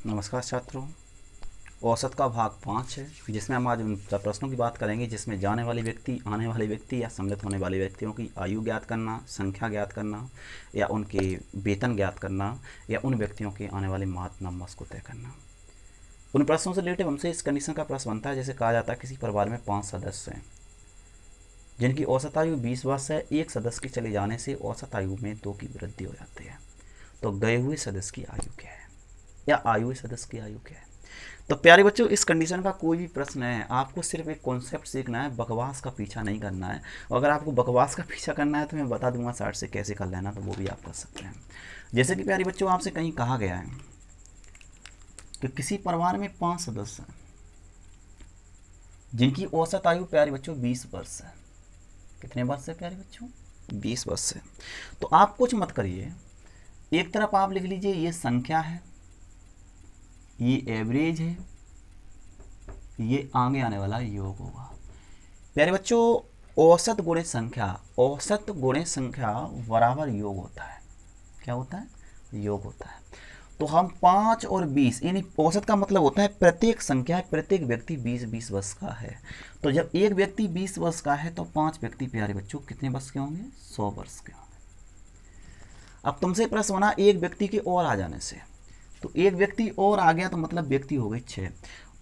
नमस्कार छात्रों। औसत का भाग 5 है, जिसमें हम आज उन प्रश्नों की बात करेंगे जिसमें जाने वाले व्यक्ति, आने वाले व्यक्ति या सम्मिलित होने वाले व्यक्तियों की आयु ज्ञात करना, संख्या ज्ञात करना या उनके वेतन ज्ञात करना या उन व्यक्तियों के आने वाले माह नमस को तय करना। उन प्रश्नों से रिलेटेड हमसे इस कंडीशन का प्रश्न बनता है, जैसे कहा जाता है किसी परिवार में 5 सदस्य हैं जिनकी औसत आयु 20 वर्ष है। एक सदस्य के चले जाने से औसत आयु में 2 की वृद्धि हो जाती है। तो गए हुए सदस्य की आयु क्या है या आयु हुए सदस्य की आयु क्या है? तो प्यारे बच्चों, इस कंडीशन का कोई भी प्रश्न है, आपको सिर्फ एक कॉन्सेप्ट सीखना है, बकवास का पीछा नहीं करना है। और अगर आपको बकवास का पीछा करना है तो मैं बता दूंगा चार्ट से कैसे कर लेना, तो वो भी आप कर सकते हैं। जैसे कि प्यारे बच्चों, आपसे कहीं कहा गया है कि किसी परिवार में 5 सदस्य हैं जिनकी औसत आयु प्यारे बच्चों 20 वर्ष है। कितने वर्ष है प्यारे बच्चों? 20 वर्ष है। तो आप कुछ मत करिए, एक तरफ आप लिख लीजिए ये संख्या है, ये एवरेज है, ये आगे आने वाला योग होगा। प्यारे बच्चों, औसत गुणे संख्या, औसत गुणे संख्या बराबर योग होता है। क्या होता है? योग होता है। तो हम 5 और 20, यानी औसत का मतलब होता है प्रत्येक संख्या, प्रत्येक व्यक्ति 20-20 वर्ष का है। तो जब एक व्यक्ति 20 वर्ष का है तो 5 व्यक्ति प्यारे बच्चों कितने वर्ष के होंगे? 100 वर्ष के होंगे। अब तुमसे प्रश्न बना एक व्यक्ति के और आ जाने से, तो एक व्यक्ति और आ गया तो मतलब व्यक्ति हो गई 6।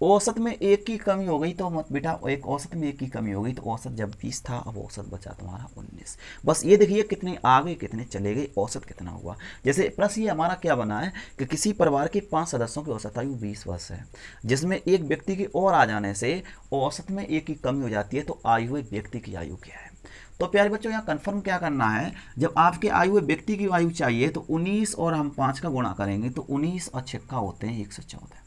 औसत में एक की कमी हो गई तो मत बेटा, एक औसत में एक की कमी हो गई तो औसत जब 20 था अब औसत बचा तुम्हारा 19। बस ये देखिए कितने आ गए कितने चले गए, औसत कितना हुआ। जैसे प्रश्न ये हमारा क्या बना है कि किसी परिवार के 5 सदस्यों की औसत आयु 20 वर्ष है, जिसमें एक व्यक्ति के और आ जाने से औसत में एक की कमी हो जाती है, तो आयु हुए व्यक्ति की आयु क्या है? तो प्यारे बच्चों, यहाँ कंफर्म क्या करना है, जब आपके आयु हुए व्यक्ति की आयु चाहिए तो 19 और हम 5 का गुणा करेंगे तो 19 और 6 होते हैं 114।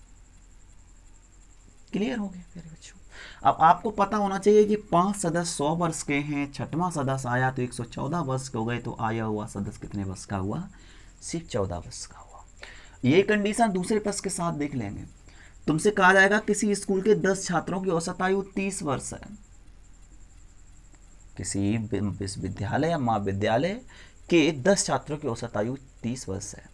क्लियर हो गया प्यारे बच्चों? अब आपको पता होना चाहिए कि 5 सदस्य 100 वर्ष के हैं, 6वां सदस्य आया तो 114 वर्ष के हो गए, तो आया हुआ सदस्य कितने वर्ष का हुआ? सिर्फ 14 वर्ष का हुआ। ये कंडीशन दूसरे प्रश्न के साथ देख लेंगे। तुमसे कहा जाएगा किसी स्कूल के 10 छात्रों की औसत आयु 30 वर्ष है। किसी विश्वविद्यालय या महाविद्यालय के 10 छात्रों की औसत आयु 30 वर्ष है।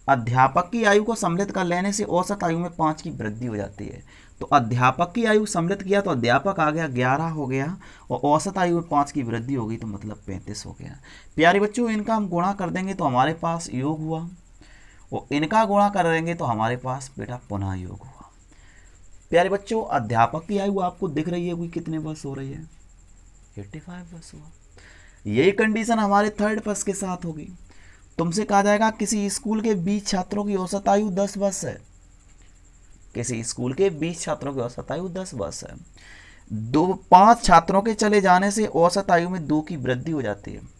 अध्यापक की आयु को सम्मिलित कर लेने से औसत आयु में 5 की वृद्धि हो जाती है। तो अध्यापक की आयु सम्मिलित किया तो अध्यापक आ गया 11 हो गया, और औसत आयु में 5 की वृद्धि हो गई तो मतलब 35 हो गया। प्यारे बच्चों, इनका हम गुणा कर देंगे तो हमारे पास योग हुआ, और इनका गुणा कर देंगे तो हमारे पास बेटा पुनः योग हुआ। प्यारे बच्चों, अध्यापक की आयु आपको दिख रही है, कोई कितने वर्ष हो रही है? 85 वर्ष हुआ। यही कंडीशन हमारे थर्ड प्रश्न के साथ होगी। तुमसे कहा जाएगा किसी स्कूल के 20 छात्रों की औसत आयु 10 वर्ष है। किसी स्कूल के 20 छात्रों की औसत आयु 10 वर्ष है। 5 छात्रों के चले जाने से औसत आयु में 2 की वृद्धि हो जाती है।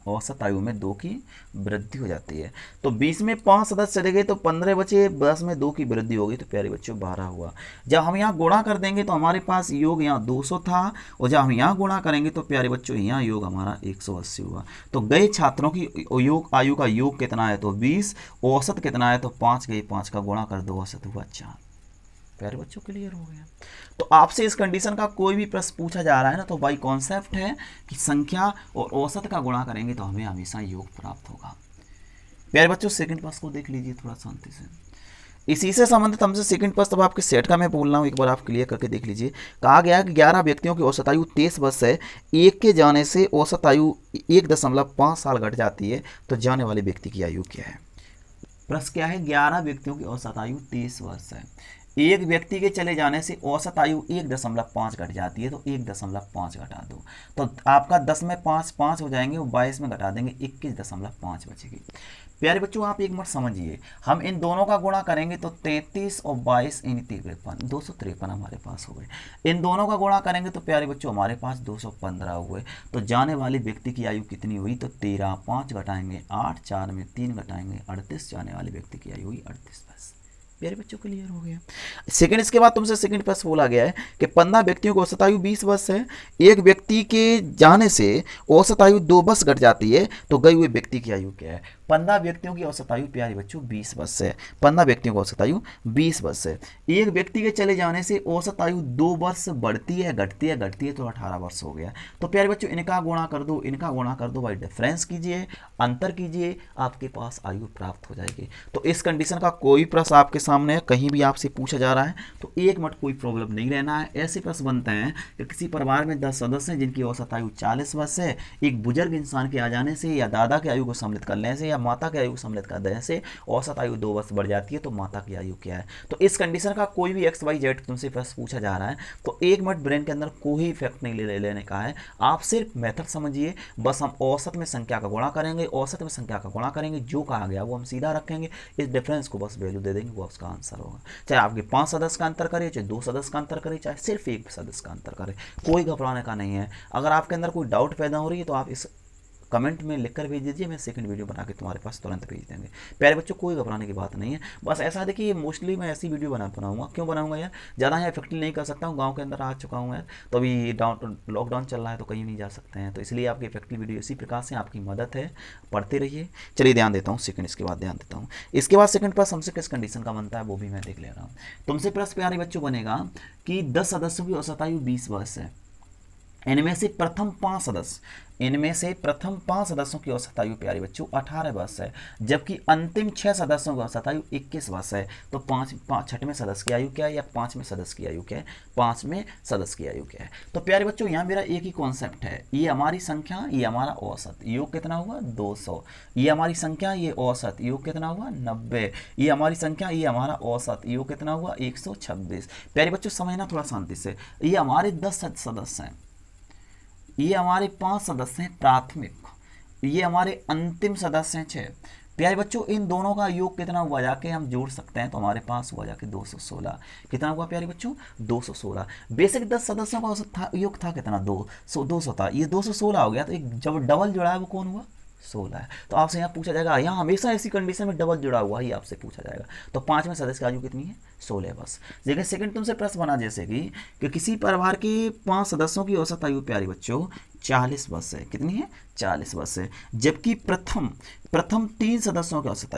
औसत आयु में 2 की वृद्धि हो जाती है। तो 20 में 5 सदस्य चले गए तो 15 बचे, 10 में 2 की वृद्धि हो गई तो प्यारे बच्चों 12 हुआ। जब हम यहाँ गुणा कर देंगे तो हमारे पास योग यहाँ 200 था, और जब हम यहाँ गुणा करेंगे तो प्यारे बच्चों यहाँ योग हमारा 180 हुआ। तो गए छात्रों की योग आयु का योग कितना है? तो 20। औसत कितना है? तो 5 गए, 5 का गुणा कर दो, औसत हुआ 4। प्यारे बच्चों क्लियर हो गया? तो आपसे इस कंडीशन का कोई भी प्रश्न पूछा जा रहा है ना, तो भाई कॉन्सेप्ट है कि संख्या और औसत का गुणा करेंगे तो हमें हमेशा योग प्राप्त होगा। प्यारे बच्चों, सेकंड प्रश्न को देख लीजिए थोड़ा शांति से। इसी से संबंधित हमसे सेकंड प्रश्न, तब आपके सेट का मैं बोल रहा हूँ, एक बार आप क्लियर करके देख लीजिए। कहा गया कि 11 व्यक्तियों की औसत आयु 23 वर्ष है, एक के जाने से औसत आयु 1.5 साल घट जाती है, तो जाने वाले व्यक्ति की आयु क्या है? प्रश्न क्या है? 11 व्यक्तियों की औसत आयु 23 वर्ष है, एक व्यक्ति के चले जाने से औसत आयु 1.5 घट जाती है, तो 1.5 घटा दो, तो आपका 10 में 5 5 हो जाएंगे, और 22 में घटा देंगे 21.5 बचेगी। प्यारे बच्चों, आप एक मिनट समझिए, हम इन दोनों का गुणा करेंगे तो 33 और 22 इन 53, 253 हमारे पास हो गए। इन दोनों का गुणा करेंगे तो प्यारे बच्चों हमारे पास 215 हुए। तो जाने वाले व्यक्ति की आयु कितनी हुई? तो 13, 5 घटाएंगे 8, 4 में 3 घटाएंगे 38, जाने वाले व्यक्ति की आयु हुई 38 वर्ष। प्यारे बच्चों क्लियर हो गया। सेकंड, इसके बाद तुमसे सेकंड प्रश्न बोला गया है कि 15 व्यक्तियों की औसत आयु 20 वर्ष है। एक व्यक्ति के जाने से औसत आयु 2 वर्ष घट जाती है, तो गए हुए व्यक्ति की आयु क्या है? 15 व्यक्तियों की औसत आयु प्यारे बच्चों 20 वर्ष है। 15 व्यक्तियों की औसत आयु 20 वर्ष है। एक व्यक्ति के चले जाने से औसत आयु 2 वर्ष बढ़ती है, घटती है, घटती है, तो 18 वर्ष हो गया। तो प्यारे बच्चों इनका गुणा कर दो, इनका गुणा कर दो, भाई डिफरेंस कीजिए, अंतर कीजिए, आपके पास आयु प्राप्त हो जाएगी। तो इस कंडीशन का कोई प्रश्न आपके सामने कहीं भी आपसे पूछा जा रहा है तो एक मिनट कोई प्रॉब्लम नहीं रहना है। ऐसे प्रश्न बनते हैं कि किसी परिवार में 10 सदस्य हैं जिनकी औसत आयु 40 वर्ष है। एक बुजुर्ग इंसान के आ जाने से या दादा की आयु को सम्मिलित करने से या माता की आयु को सम्मिलित कर देने से औसत आयु 2 वर्ष बढ़ जाती है, तो माता की आयु क्या है? तो इस कंडीशन का कोई भी XYZ तुमसे प्रश्न पूछा जा रहा है तो एक मिनट ब्रेन के अंदर कोई इफेक्ट नहीं लेने का है। आप सिर्फ मेथड समझिए, बस हम औसत में संख्या का गुणा करेंगे, औसत में संख्या का गुणा करेंगे, जो कहा गया वो हम सीधा रखेंगे, इस डिफरेंस को बस वैल्यू दे देंगे, वो उसका आंसर होगा। चाहे आपके 5 सदस्य का अंतर करे, चाहे 2 सदस्य का अंतर करे, चाहे सिर्फ 1 सदस्य का अंतर करे, कोई घबराने का नहीं है। अगर आपके अंदर कोई डाउट पैदा हो रही है तो आप इस कमेंट में लिखकर भेज दीजिए, मैं सेकंड वीडियो बना के तुम्हारे पास तुरंत भेज देंगे। प्यारे बच्चों कोई घबराने की बात नहीं है, बस ऐसा देखिए मोस्टली मैं ऐसी वीडियो बनाऊंगा। क्यों बनाऊंगा यार? ज़्यादा यहाँ इफेक्टिव नहीं कर सकता हूँ, गाँव के अंदर आ चुका हूँ यार, तो अभी लॉकडाउन चल रहा है तो कहीं नहीं जा सकते हैं, तो इसलिए आपकी इफेक्टिव वीडियो इसी प्रकार से आपकी मदद है, पढ़ते रहिए। चलिए ध्यान देता हूँ सेकंड, इसके बाद ध्यान देता हूँ। इसके बाद सेकंड प्रश्न हमसे किस कंडीशन का बनता है वो भी मैं देख ले रहा हूँ। तुमसे प्रश्न प्यारे बच्चों बनेगा कि 10 सदस्यों की औसत आयु 20 वर्ष है। इनमें से प्रथम 5 सदस्यों की औसत आयु प्यारे बच्चों 18 वर्ष है, जबकि अंतिम 6 सदस्यों की औसत आयु 21 वर्ष है। तो छठवें सदस्य की आयु क्या है या 5वें सदस्य की आयु क्या है? 5वें सदस्य की आयु क्या है? तो प्यारे बच्चों यहाँ मेरा एक ही कॉन्सेप्ट है, ये हमारी संख्या, ये हमारा औसत, योग कितना हुआ 200। ये हमारी संख्या, ये औसत, योग कितना हुआ 90। ये हमारी संख्या, ये हमारा औसत, योग कितना हुआ 126। प्यारे बच्चों समझना थोड़ा शांति से, ये हमारे 10 सदस्य हैं, ये हमारे 5 सदस्य हैं प्राथमिक, ये हमारे अंतिम सदस्य हैं 6। प्यारे बच्चों इन दोनों का योग कितना हुआ जाके हम जोड़ सकते हैं, तो हमारे पास हुआ जाके 216। कितना हुआ प्यारे बच्चों? 216। बेसिक 10 सदस्यों का औसत था, योग था कितना? 200 था, ये 216 हो गया, तो एक जब डबल जुड़ा है वो कौन हुआ? 16 है। तो आपसे यहाँ पूछा जाएगा, यहाँ हमेशा ऐसी कंडीशन में डबल जुड़ा हुआ ही आपसे पूछा जाएगा। तो 5वें सदस्य की आयु कितनी है? 16 वर्ष। देखिए सेकंड तुमसे प्रश्न बना जैसे कि किसी परिवार के 5 सदस्यों की औसत आयु प्यारे बच्चों 40 वर्ष है। कितनी है? 40 वर्ष है। जबकि प्रथम 3 सदस्यों की औसत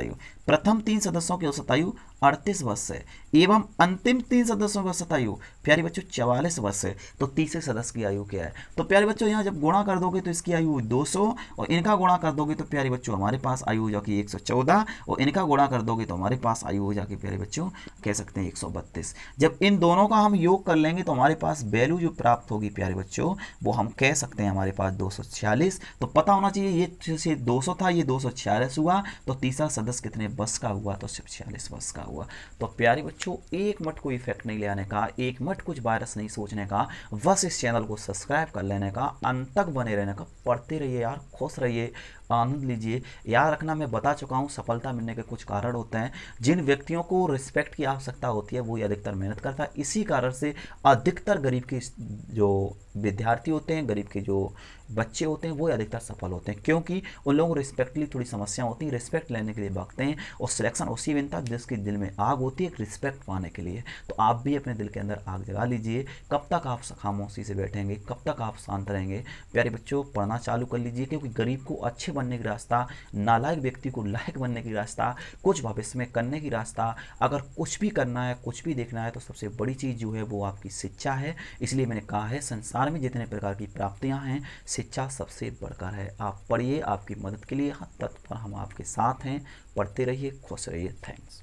आयु 38 वर्ष है एवं अंतिम 3 सदस्यों की औसत आयु प्यारे बच्चों 44 वर्ष है। तो तीसरे सदस्य की आयु क्या है? तो प्यारे बच्चों यहाँ जब गुणा कर दोगे तो इसकी आयु 200 और इनका गुणा कर दोगे तो प्यारे बच्चों हमारे पास आयु हो जाएगी 114 और इनका गुणा कर दोगे तो हमारे पास आयु हो जाएगी प्यारे बच्चों कह सकते हैं 132। जब इन दोनों का हम योग कर लेंगे तो हमारे पास वैल्यू जो प्राप्त होगी प्यारे बच्चों वो हम कह सकते हैं हमारे पास 246। तो पता होना चाहिए ये 200 था, ये 246 हुआ, तो तीसरा सदस्य कितने वर्ष का हुआ? तो सिर्फ 46 वर्ष का हुआ। तो प्यारे बच्चों एक मिनट कोई इफेक्ट नहीं ले आने का, एक मिनट कुछ वायरस नहीं सोचने का, बस इस चैनल को सब्सक्राइब कर लेने का, अंत तक बने रहने का, पढ़ते रहिए यार, खुश रहिए, आनंद लीजिए। याद रखना मैं बता चुका हूँ सफलता मिलने के कुछ कारण होते हैं। जिन व्यक्तियों को रिस्पेक्ट की आवश्यकता होती है वही अधिकतर मेहनत करता है। इसी कारण से अधिकतर गरीब के जो विद्यार्थी होते हैं, गरीब के जो बच्चे होते हैं वो अधिकतर सफल होते हैं, क्योंकि उन लोगों को रिस्पेक्ट के लिए थोड़ी समस्या होती है, रिस्पेक्ट लेने के लिए भागते हैं और सिलेक्शन उसी बनता है जिसके दिल में आग होती है रिस्पेक्ट पाने के लिए। तो आप भी अपने दिल के अंदर आग जगा लीजिए। कब तक आप खामोशी से बैठेंगे, कब तक आप शांत रहेंगे? प्यारे बच्चों पढ़ना चालू कर लीजिए, क्योंकि गरीब को अच्छे बनने की रास्ता, नालायक व्यक्ति को लायक बनने की रास्ता, कुछ भविष्य में करने की रास्ता, अगर कुछ भी करना है, कुछ भी देखना है तो सबसे बड़ी चीज़ जो है वो आपकी शिक्षा है। इसलिए मैंने कहा है संसार में जितने प्रकार की प्राप्तियां हैं शिक्षा सबसे बढ़कर है। आप पढ़िए, आपकी मदद के लिए तत्पर हम आपके साथ हैं। पढ़ते रहिए, खुश रहिए। थैंक्स।